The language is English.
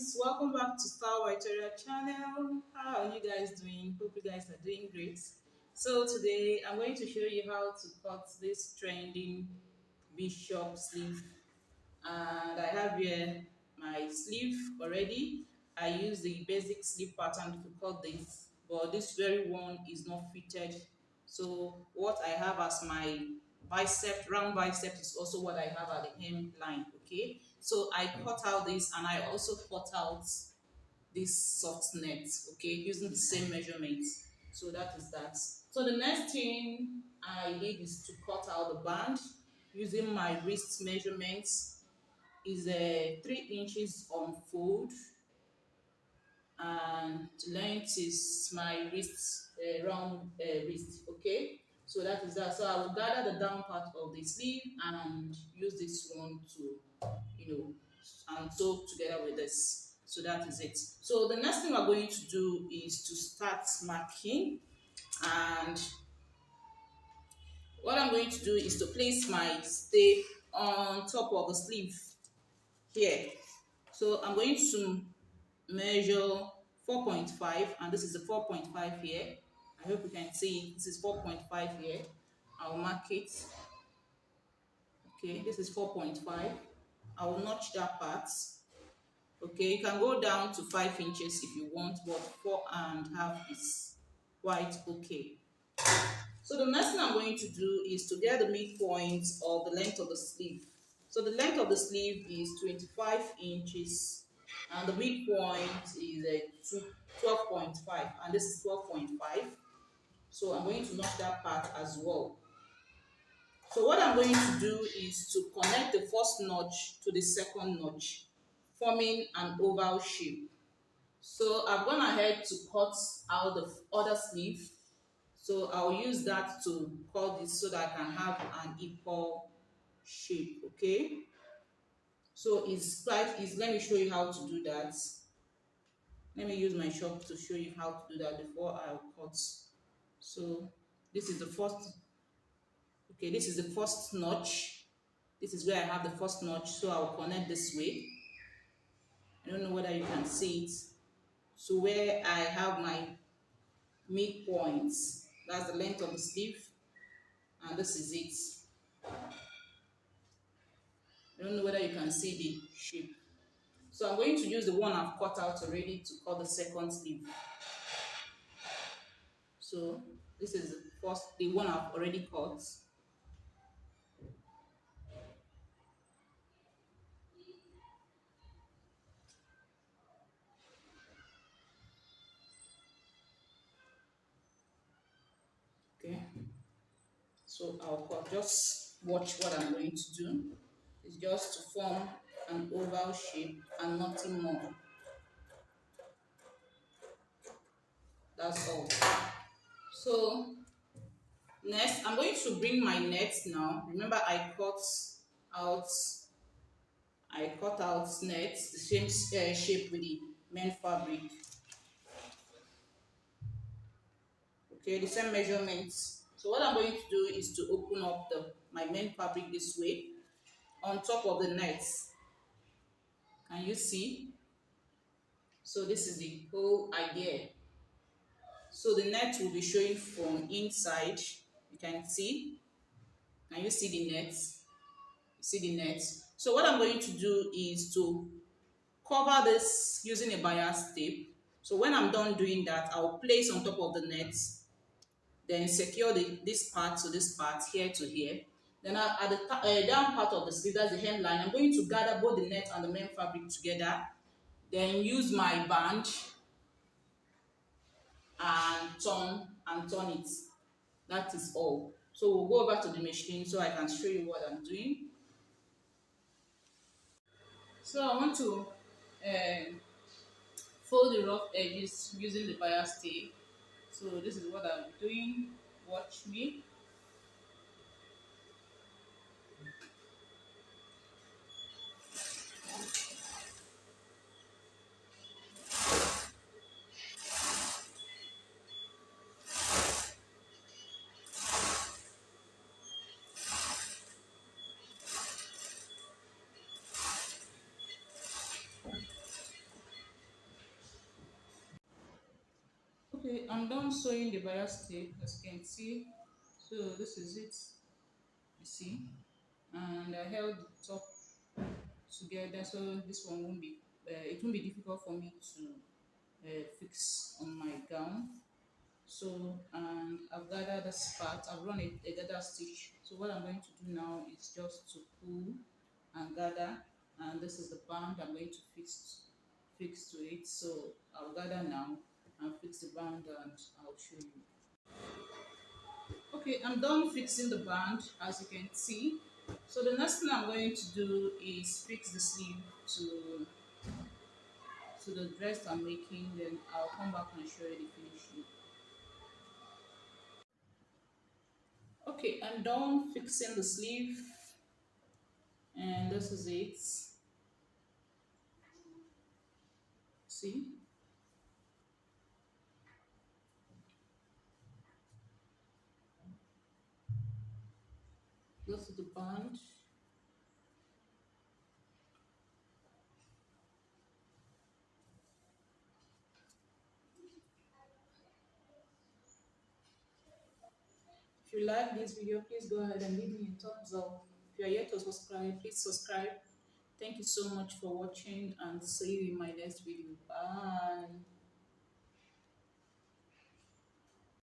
guys, welcome back to Star Victoria channel. How are you guys doing? Hope you guys are doing great. So today I'm going to show you how to cut this trending bishop sleeve, and I have here my sleeve already. I use the basic sleeve pattern to cut this, but this very one is not fitted. So what I have as my bicep, round bicep, is also what I have at the hemline. Okay, so I cut out this, and I also cut out this soft net, okay, using the same measurements. So that is that. So the next thing I did is to cut out the band using my wrist measurements. Is 3 inches on fold, and length is my wrist, round wrist. Okay, so that is that. So I will gather the down part of the sleeve and use this one to, and sew together with this. So that is it. So the next thing we're going to do is to start marking, and what I'm going to do is to place my tape on top of the sleeve here. So I'm going to measure 4.5, and this is the 4.5 here. I hope you can see this is 4.5 here. I'll mark it. Okay, this is 4.5. I will notch that part. Okay, you can go down to 5 inches if you want, but 4.5 is quite okay. So the next thing I'm going to do is to get the midpoint of the length of the sleeve. So the length of the sleeve is 25 inches, and the midpoint is 12.5, and this is 12.5. So I'm going to notch that part as well. So what I'm going to do is to connect the first notch to the second notch, forming an oval shape. So I've gone ahead to cut out the other sleeve. So I'll use that to cut this so that I can have an equal shape. Okay, so it's quite easy. Let me show you how to do that. Let me use my chalk to show you how to do that before I cut. So this is the first. Okay, this is the first notch. This is where I have the first notch, so I'll connect this way. I don't know whether you can see it. So where I have my midpoints, that's the length of the sleeve, and this is it. I don't know whether you can see the shape. So I'm going to use the one I've cut out already to cut the second sleeve. So this is the one I've already cut. Okay, so I'll cut. Just watch what I'm going to do. It's just to form an oval shape and nothing more. That's all. So next, I'm going to bring my net now. Remember, I cut out net, the same shape with the main fabric. Okay, the same measurements. So what I'm going to do is to open up my main fabric this way on top of the net. Can you see? So this is the whole idea. So the net will be showing from inside. You can see. Can you see the net? You see the net? So what I'm going to do is to cover this using a bias tape. So when I'm done doing that, I'll place on top of the net, then secure this part to this part, here to here. Then at the down part of the sleeve, that's the hemline, I'm going to gather both the net and the main fabric together, then use my band and turn it. That is all. So we'll go over to the machine so I can show you what I'm doing. So I want to fold the rough edges using the bias tape. So this is what I'm doing. Watch me. Okay, I'm done sewing the bias tape, as you can see. So this is it, you see. And I held the top together so this one won't be, it won't be difficult for me to fix on my gown. So, and I've gathered this part, I've run a gather stitch. So what I'm going to do now is just to pull and gather, and this is the band I'm going to fix to it. So I'll gather now and fix the band and I'll show you. Okay, I'm done fixing the band, as you can see. So the next thing I'm going to do is fix the sleeve to the dress I'm making, then I'll come back and show you the finishing. Okay, I'm done fixing the sleeve, and this is it. See, this is the band. If you like this video, please go ahead and leave me a thumbs up. If you are yet to subscribe, please subscribe. Thank you so much for watching and see you in my next video. Bye.